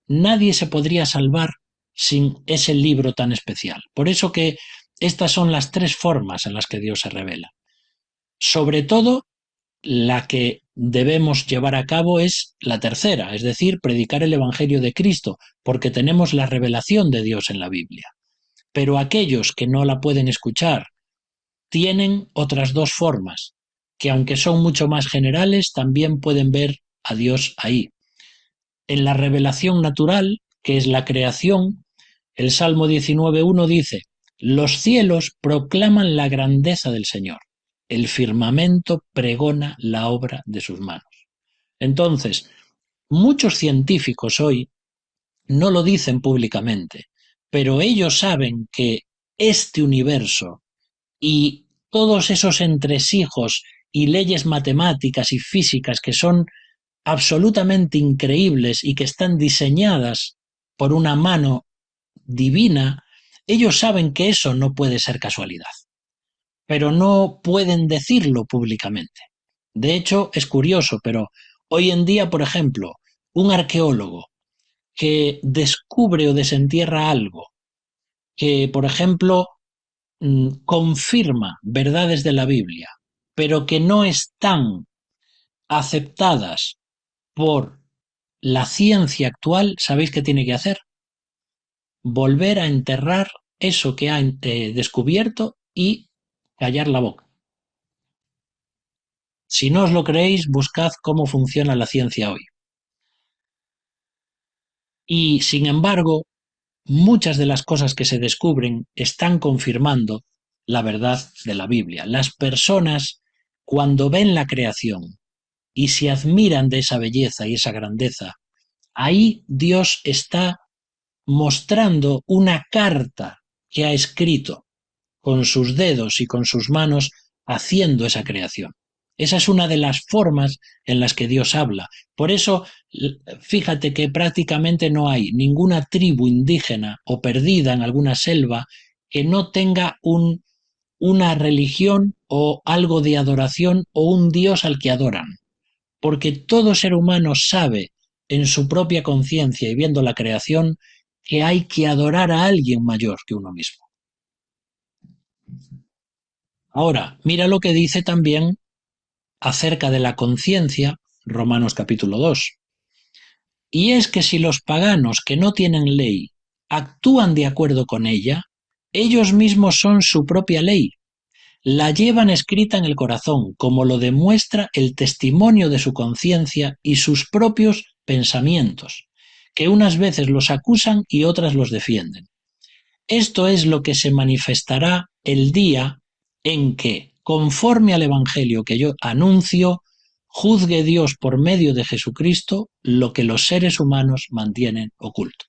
nadie se podría salvar sin ese libro tan especial. Por eso que estas son las 3 formas en las que Dios se revela. Sobre todo, la que debemos llevar a cabo es la tercera, es decir, predicar el Evangelio de Cristo, porque tenemos la revelación de Dios en la Biblia. Pero aquellos que no la pueden escuchar tienen otras dos formas, que aunque son mucho más generales, también pueden ver a Dios ahí. En la revelación natural, que es la creación, el Salmo 19.1 dice: los cielos proclaman la grandeza del Señor, el firmamento pregona la obra de sus manos. Entonces, muchos científicos hoy no lo dicen públicamente, pero ellos saben que este universo y todos esos entresijos y leyes matemáticas y físicas que son absolutamente increíbles y que están diseñadas por una mano divina, ellos saben que eso no puede ser casualidad, pero no pueden decirlo públicamente. De hecho, es curioso, pero hoy en día, por ejemplo, un arqueólogo que descubre o desentierra algo, que, por ejemplo, confirma verdades de la Biblia, pero que no están aceptadas por la ciencia actual, ¿sabéis qué tiene que hacer? Volver a enterrar eso que ha descubierto y callar la boca. Si no os lo creéis, buscad cómo funciona la ciencia hoy. Y, sin embargo, muchas de las cosas que se descubren están confirmando la verdad de la Biblia. Las personas, cuando ven la creación y se admiran de esa belleza y esa grandeza, ahí Dios está mostrando una carta que ha escrito con sus dedos y con sus manos haciendo esa creación. Esa es una de las formas en las que Dios habla. Por eso, fíjate que prácticamente no hay ninguna tribu indígena o perdida en alguna selva que no tenga una religión o algo de adoración o un Dios al que adoran. Porque todo ser humano sabe en su propia conciencia y viendo la creación que hay que adorar a alguien mayor que uno mismo. Ahora, mira lo que dice también acerca de la conciencia, Romanos capítulo 2. Y es que si los paganos que no tienen ley actúan de acuerdo con ella, ellos mismos son su propia ley. La llevan escrita en el corazón, como lo demuestra el testimonio de su conciencia y sus propios pensamientos, que unas veces los acusan y otras los defienden. Esto es lo que se manifestará el día en que, conforme al Evangelio que yo anuncio, juzgue Dios por medio de Jesucristo lo que los seres humanos mantienen oculto.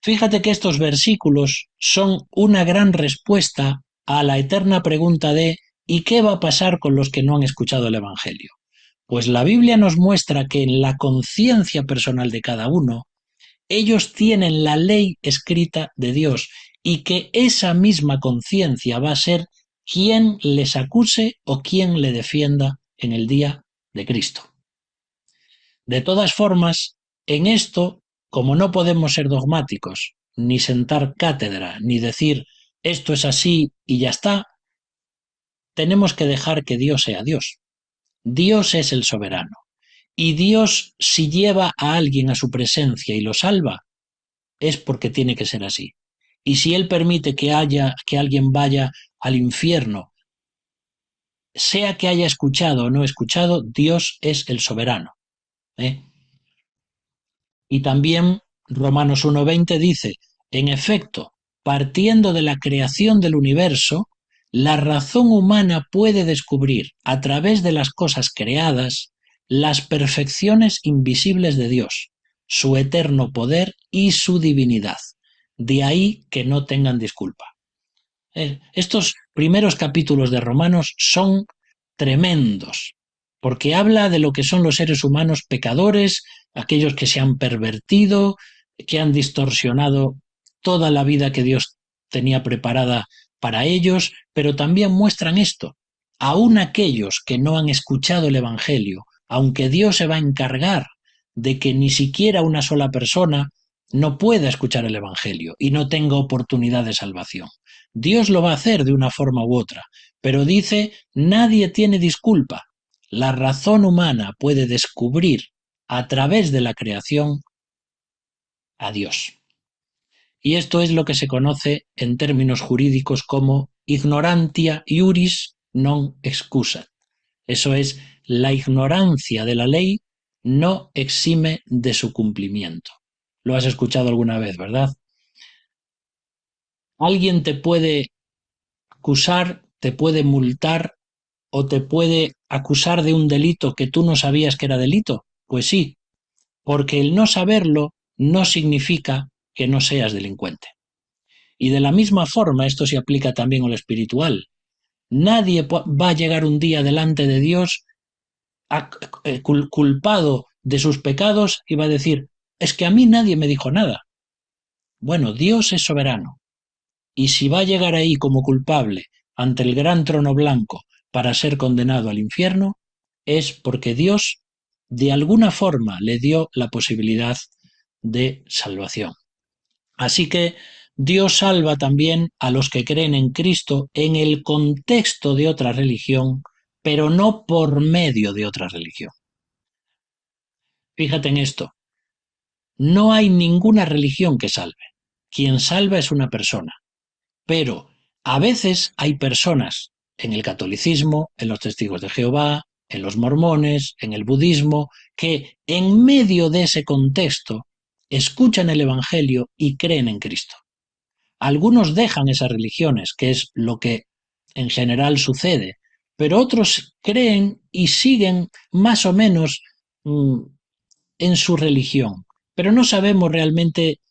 Fíjate que estos versículos son una gran respuesta a la eterna pregunta de ¿y qué va a pasar con los que no han escuchado el Evangelio? Pues la Biblia nos muestra que en la conciencia personal de cada uno, ellos tienen la ley escrita de Dios y que esa misma conciencia va a ser quien les acuse o quien le defienda en el día de Cristo. De todas formas, en esto, como no podemos ser dogmáticos, ni sentar cátedra, ni decir esto es así y ya está, tenemos que dejar que Dios sea Dios. Dios es el soberano. Y Dios, si lleva a alguien a su presencia y lo salva, es porque tiene que ser así. Y si Él permite que alguien vaya al infierno, sea que haya escuchado o no escuchado, Dios es el soberano. Y también Romanos 1:20 dice: en efecto, partiendo de la creación del universo, la razón humana puede descubrir, a través de las cosas creadas, las perfecciones invisibles de Dios, su eterno poder y su divinidad. De ahí que no tengan disculpa. Estos primeros capítulos de Romanos son tremendos, porque habla de lo que son los seres humanos pecadores, aquellos que se han pervertido, que han distorsionado toda la vida que Dios tenía preparada para ellos, pero también muestran esto. Aún aquellos que no han escuchado el Evangelio, aunque Dios se va a encargar de que ni siquiera una sola persona no pueda escuchar el Evangelio y no tenga oportunidad de salvación. Dios lo va a hacer de una forma u otra, pero dice, nadie tiene disculpa. La razón humana puede descubrir a través de la creación a Dios. Y esto es lo que se conoce en términos jurídicos como ignorantia iuris non excusat. Eso es, la ignorancia de la ley no exime de su cumplimiento. Lo has escuchado alguna vez, ¿verdad? Alguien te puede acusar, te puede multar o te puede acusar de un delito que tú no sabías que era delito. Pues sí, porque el no saberlo no significa que no seas delincuente. Y de la misma forma, esto se aplica también a lo espiritual. Nadie va a llegar un día delante de Dios culpado de sus pecados y va a decir, es que a mí nadie me dijo nada. Bueno, Dios es soberano. Y si va a llegar ahí como culpable ante el gran trono blanco para ser condenado al infierno, es porque Dios de alguna forma le dio la posibilidad de salvación. Así que Dios salva también a los que creen en Cristo en el contexto de otra religión, pero no por medio de otra religión. Fíjate en esto, no hay ninguna religión que salve. Quien salva es una persona. Pero a veces hay personas en el catolicismo, en los testigos de Jehová, en los mormones, en el budismo, que en medio de ese contexto escuchan el Evangelio y creen en Cristo. Algunos dejan esas religiones, que es lo que en general sucede, pero otros creen y siguen más o menos en su religión, pero no sabemos realmente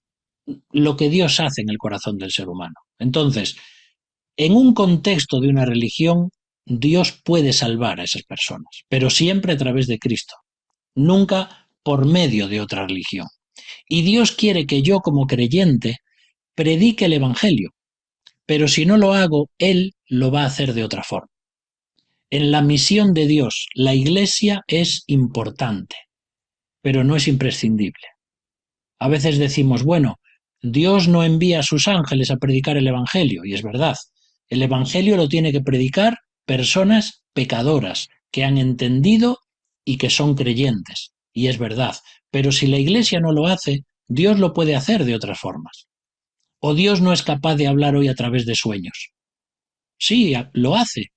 lo que Dios hace en el corazón del ser humano. Entonces, en un contexto de una religión, Dios puede salvar a esas personas, pero siempre a través de Cristo, nunca por medio de otra religión. Y Dios quiere que yo como creyente predique el Evangelio, pero si no lo hago, Él lo va a hacer de otra forma. En la misión de Dios, la Iglesia es importante, pero no es imprescindible. A veces decimos, bueno, Dios no envía a sus ángeles a predicar el Evangelio, y es verdad. El Evangelio lo tiene que predicar personas pecadoras, que han entendido y que son creyentes, y es verdad. Pero si la Iglesia no lo hace, Dios lo puede hacer de otras formas. O Dios no es capaz de hablar hoy a través de sueños. Sí, lo hace.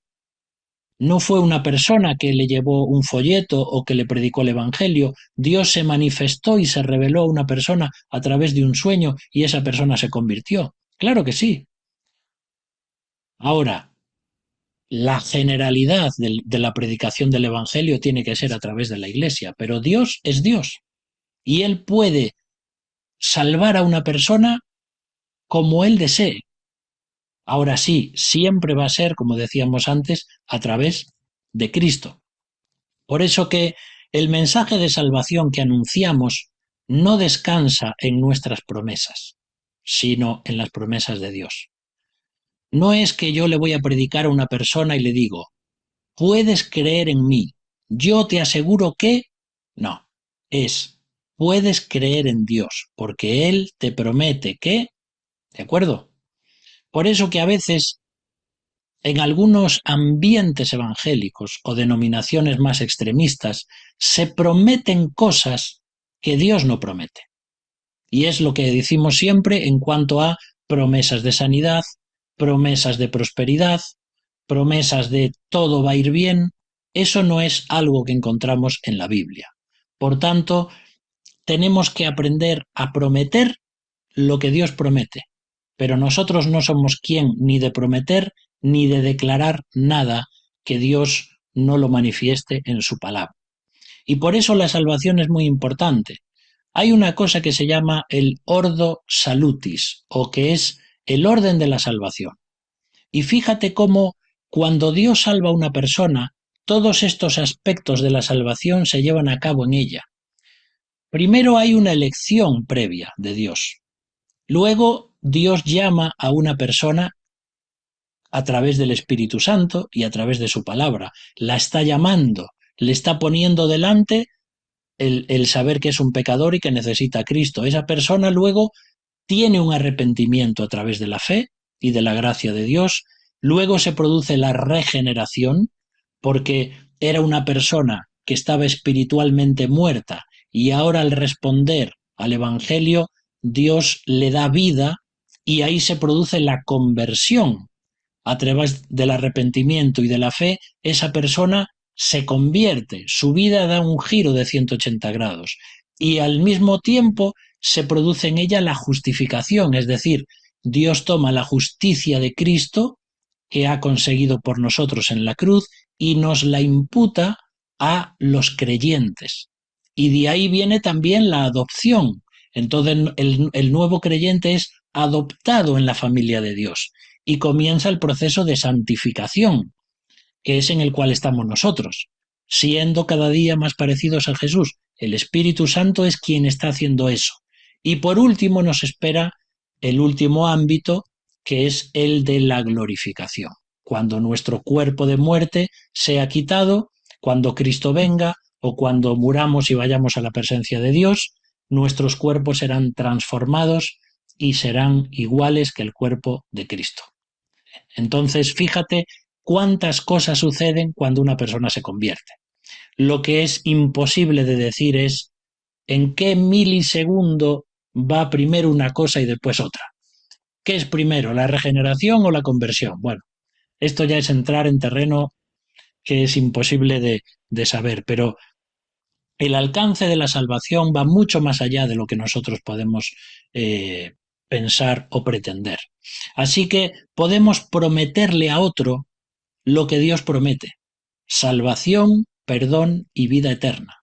No fue una persona que le llevó un folleto o que le predicó el Evangelio. Dios se manifestó y se reveló a una persona a través de un sueño y esa persona se convirtió. Claro que sí. Ahora, la generalidad de la predicación del Evangelio tiene que ser a través de la Iglesia, pero Dios es Dios y Él puede salvar a una persona como Él desee. Ahora sí, siempre va a ser, como decíamos antes, a través de Cristo. Por eso que el mensaje de salvación que anunciamos no descansa en nuestras promesas, sino en las promesas de Dios. No es que yo le voy a predicar a una persona y le digo, puedes creer en mí, yo te aseguro que... No, es, puedes creer en Dios, porque Él te promete que... ¿De acuerdo? Por eso que a veces en algunos ambientes evangélicos o denominaciones más extremistas se prometen cosas que Dios no promete. Y es lo que decimos siempre en cuanto a promesas de sanidad, promesas de prosperidad, promesas de todo va a ir bien. Eso no es algo que encontramos en la Biblia. Por tanto, tenemos que aprender a prometer lo que Dios promete. Pero nosotros no somos quien ni de prometer ni de declarar nada que Dios no lo manifieste en su palabra. Y por eso la salvación es muy importante. Hay una cosa que se llama el ordo salutis, o que es el orden de la salvación. Y fíjate cómo cuando Dios salva a una persona, todos estos aspectos de la salvación se llevan a cabo en ella. Primero hay una elección previa de Dios. Luego Dios llama a una persona a través del Espíritu Santo y a través de su palabra. La está llamando, le está poniendo delante el saber que es un pecador y que necesita a Cristo. Esa persona luego tiene un arrepentimiento a través de la fe y de la gracia de Dios. Luego se produce la regeneración, porque era una persona que estaba espiritualmente muerta y ahora al responder al Evangelio, Dios le da vida y ahí se produce la conversión. A través del arrepentimiento y de la fe, esa persona se convierte, su vida da un giro de 180 grados y al mismo tiempo se produce en ella la justificación, es decir, Dios toma la justicia de Cristo que ha conseguido por nosotros en la cruz y nos la imputa a los creyentes. Y de ahí viene también la adopción. Entonces el nuevo creyente es adoptado en la familia de Dios y comienza el proceso de santificación, que es en el cual estamos nosotros, siendo cada día más parecidos a Jesús. El Espíritu Santo es quien está haciendo eso. Y por último nos espera el último ámbito, que es el de la glorificación. Cuando nuestro cuerpo de muerte sea quitado, cuando Cristo venga o cuando muramos y vayamos a la presencia de Dios, nuestros cuerpos serán transformados y serán iguales que el cuerpo de Cristo. Entonces, fíjate cuántas cosas suceden cuando una persona se convierte. Lo que es imposible de decir es en qué milisegundo va primero una cosa y después otra. ¿Qué es primero, la regeneración o la conversión? Bueno, esto ya es entrar en terreno que es imposible de saber, pero el alcance de la salvación va mucho más allá de lo que nosotros podemos pensar o pretender. Así que podemos prometerle a otro lo que Dios promete: salvación, perdón y vida eterna.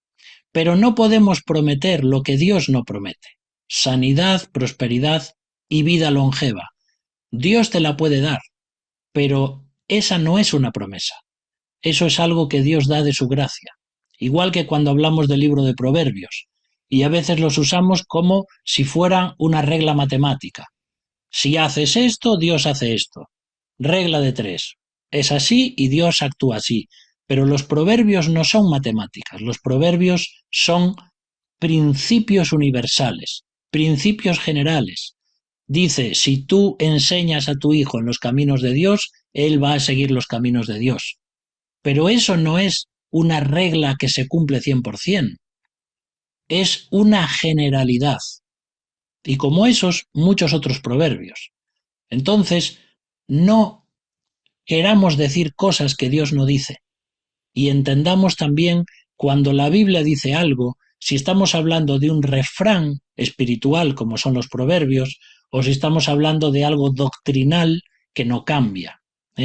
Pero no podemos prometer lo que Dios no promete: sanidad, prosperidad y vida longeva. Dios te la puede dar, pero esa no es una promesa. Eso es algo que Dios da de su gracia. Igual que cuando hablamos del libro de Proverbios, y a veces los usamos como si fuera una regla matemática. Si haces esto, Dios hace esto. Regla de tres. Es así y Dios actúa así. Pero los proverbios no son matemáticas. Los proverbios son principios universales, principios generales. Dice, si tú enseñas a tu hijo en los caminos de Dios, él va a seguir los caminos de Dios. Pero eso no es una regla que se cumple 100%. Es una generalidad. Y como esos, muchos otros proverbios. Entonces, no queramos decir cosas que Dios no dice. Y entendamos también cuando la Biblia dice algo, si estamos hablando de un refrán espiritual como son los proverbios, o si estamos hablando de algo doctrinal que no cambia.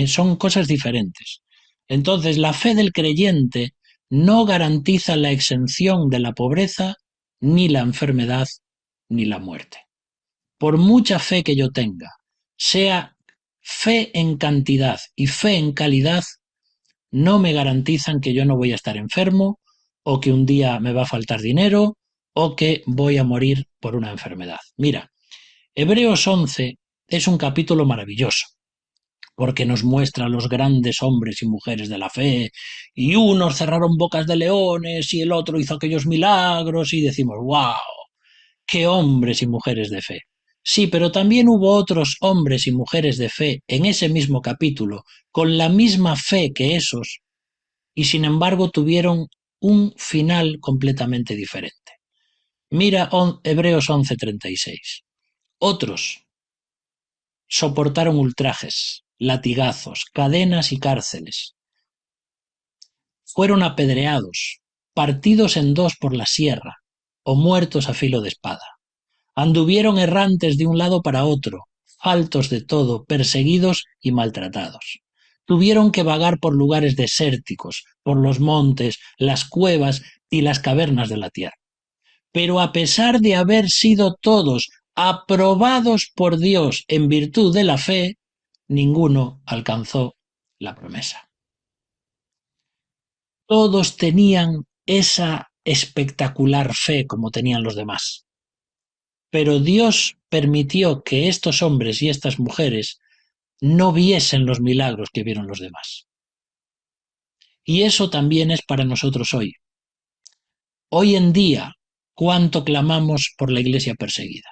Son cosas diferentes. Entonces, la fe del creyente no garantiza la exención de la pobreza, ni la enfermedad, ni la muerte. Por mucha fe que yo tenga, sea fe en cantidad y fe en calidad, no me garantizan que yo no voy a estar enfermo, o que un día me va a faltar dinero, o que voy a morir por una enfermedad. Mira, Hebreos 11 es un capítulo maravilloso, porque nos muestra a los grandes hombres y mujeres de la fe, y unos cerraron bocas de leones, y el otro hizo aquellos milagros, y decimos, ¡wow! ¡Qué hombres y mujeres de fe! Sí, pero también hubo otros hombres y mujeres de fe en ese mismo capítulo, con la misma fe que esos, y sin embargo tuvieron un final completamente diferente. Mira Hebreos 11:36. Otros soportaron ultrajes, latigazos, cadenas y cárceles. Fueron apedreados, partidos en dos por la sierra, o muertos a filo de espada. Anduvieron errantes de un lado para otro, faltos de todo, perseguidos y maltratados. Tuvieron que vagar por lugares desérticos, por los montes, las cuevas y las cavernas de la tierra. Pero a pesar de haber sido todos aprobados por Dios en virtud de la fe, ninguno alcanzó la promesa. Todos tenían esa espectacular fe como tenían los demás. Pero Dios permitió que estos hombres y estas mujeres no viesen los milagros que vieron los demás. Y eso también es para nosotros hoy. Hoy en día, ¿cuánto clamamos por la iglesia perseguida?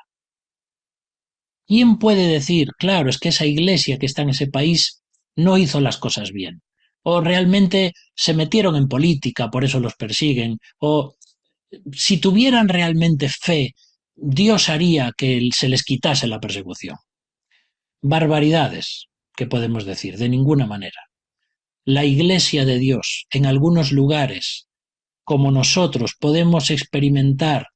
¿Quién puede decir, claro, es que esa iglesia que está en ese país no hizo las cosas bien? O realmente se metieron en política, por eso los persiguen. O si tuvieran realmente fe, Dios haría que se les quitase la persecución. Barbaridades, que podemos decir, de ninguna manera. La iglesia de Dios, en algunos lugares, como nosotros, podemos experimentar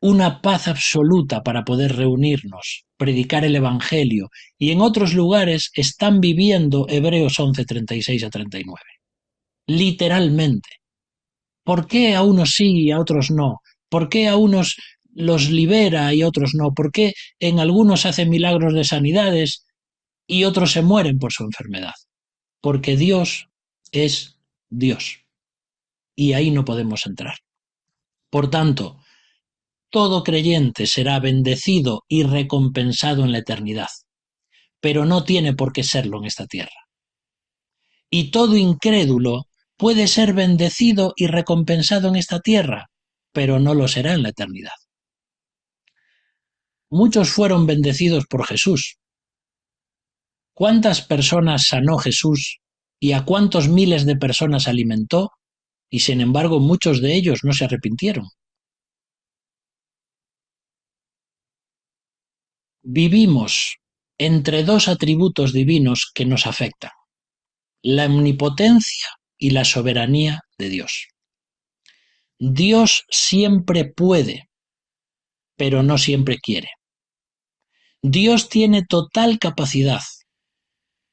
una paz absoluta para poder reunirnos, predicar el Evangelio, y en otros lugares están viviendo Hebreos 11:36 a 39. Literalmente. ¿Por qué a unos sí y a otros no? ¿Por qué a unos los libera y a otros no? ¿Por qué en algunos hacen milagros de sanidades y otros se mueren por su enfermedad? Porque Dios es Dios y ahí no podemos entrar. Por tanto, todo creyente será bendecido y recompensado en la eternidad, pero no tiene por qué serlo en esta tierra. Y todo incrédulo puede ser bendecido y recompensado en esta tierra, pero no lo será en la eternidad. Muchos fueron bendecidos por Jesús. ¿Cuántas personas sanó Jesús y a cuántos miles de personas alimentó? Y sin embargo muchos de ellos no se arrepintieron. Vivimos entre dos atributos divinos que nos afectan: la omnipotencia y la soberanía de Dios. Dios siempre puede, pero no siempre quiere. Dios tiene total capacidad,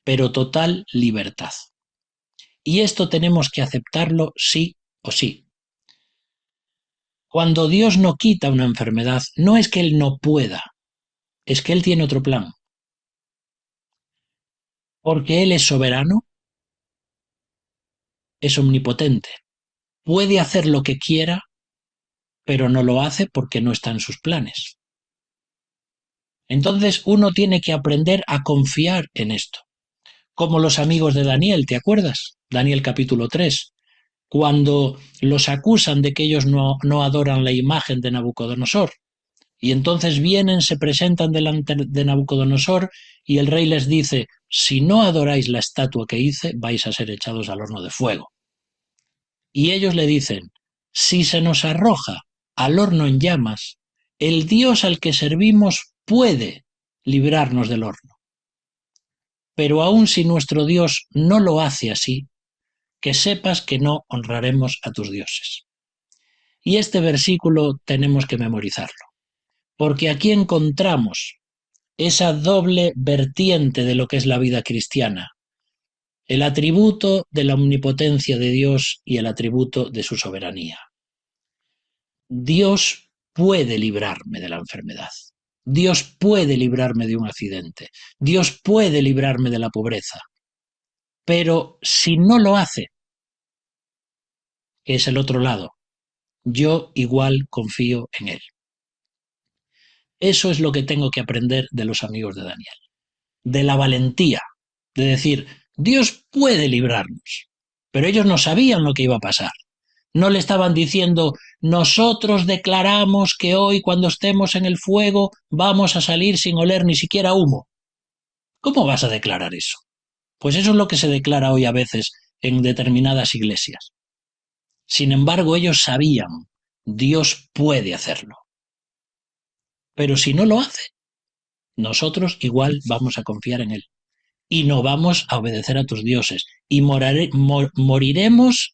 pero total libertad. Y esto tenemos que aceptarlo sí o sí. Cuando Dios no quita una enfermedad, no es que Él no pueda, es que Él tiene otro plan. Porque Él es soberano, es omnipotente, puede hacer lo que quiera, pero no lo hace porque no está en sus planes. Entonces uno tiene que aprender a confiar en esto. Como los amigos de Daniel, ¿te acuerdas? Daniel capítulo 3, cuando los acusan de que ellos no adoran la imagen de Nabucodonosor. Y entonces vienen, se presentan delante de Nabucodonosor y el rey les dice: si no adoráis la estatua que hice, vais a ser echados al horno de fuego. Y ellos le dicen: si se nos arroja al horno en llamas, el Dios al que servimos puede librarnos del horno. Pero aun si nuestro Dios no lo hace así, que sepas que no honraremos a tus dioses. Y este versículo tenemos que memorizarlo, porque aquí encontramos esa doble vertiente de lo que es la vida cristiana: el atributo de la omnipotencia de Dios y el atributo de su soberanía. Dios puede librarme de la enfermedad. Dios puede librarme de un accidente. Dios puede librarme de la pobreza. Pero si no lo hace, que es el otro lado, yo igual confío en Él. Eso es lo que tengo que aprender de los amigos de Daniel. De la valentía, de decir: Dios puede librarnos. Pero ellos no sabían lo que iba a pasar. No le estaban diciendo: nosotros declaramos que hoy, cuando estemos en el fuego, vamos a salir sin oler ni siquiera humo. ¿Cómo vas a declarar eso? Pues eso es lo que se declara hoy a veces en determinadas iglesias. Sin embargo, ellos sabían: Dios puede hacerlo. Pero si no lo hace, nosotros igual vamos a confiar en Él. Y no vamos a obedecer a tus dioses. Y moriremos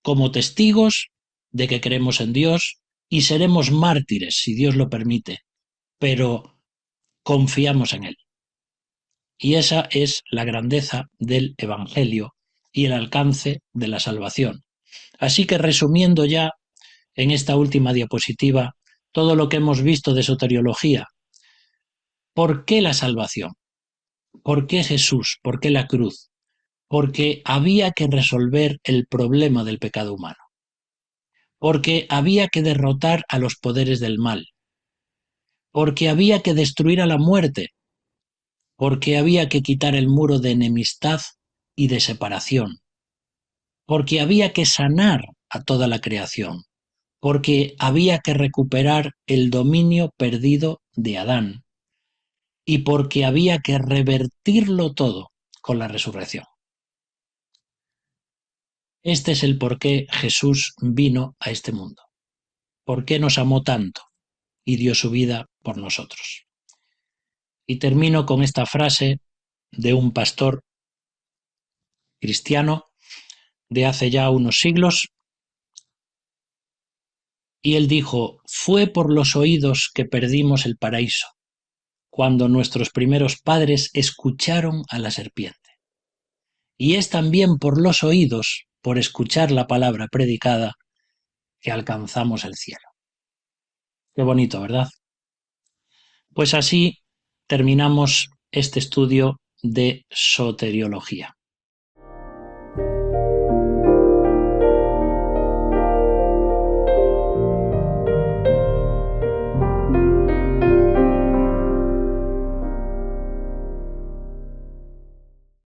como testigos de que creemos en Dios y seremos mártires, si Dios lo permite, pero confiamos en Él. Y esa es la grandeza del Evangelio y el alcance de la salvación. Así que, resumiendo ya en esta última diapositiva todo lo que hemos visto de soteriología, ¿por qué la salvación? ¿Por qué Jesús? ¿Por qué la cruz? Porque había que resolver el problema del pecado humano. Porque había que derrotar a los poderes del mal, porque había que destruir a la muerte, porque había que quitar el muro de enemistad y de separación, porque había que sanar a toda la creación, porque había que recuperar el dominio perdido de Adán y porque había que revertirlo todo con la resurrección. Este es el por qué Jesús vino a este mundo, por qué nos amó tanto y dio su vida por nosotros. Y termino con esta frase de un pastor cristiano de hace ya unos siglos, y él dijo: «Fue por los oídos que perdimos el paraíso, cuando nuestros primeros padres escucharon a la serpiente. Y es también por los oídos, por escuchar la palabra predicada, que alcanzamos el cielo». Qué bonito, ¿verdad? Pues así terminamos este estudio de soteriología.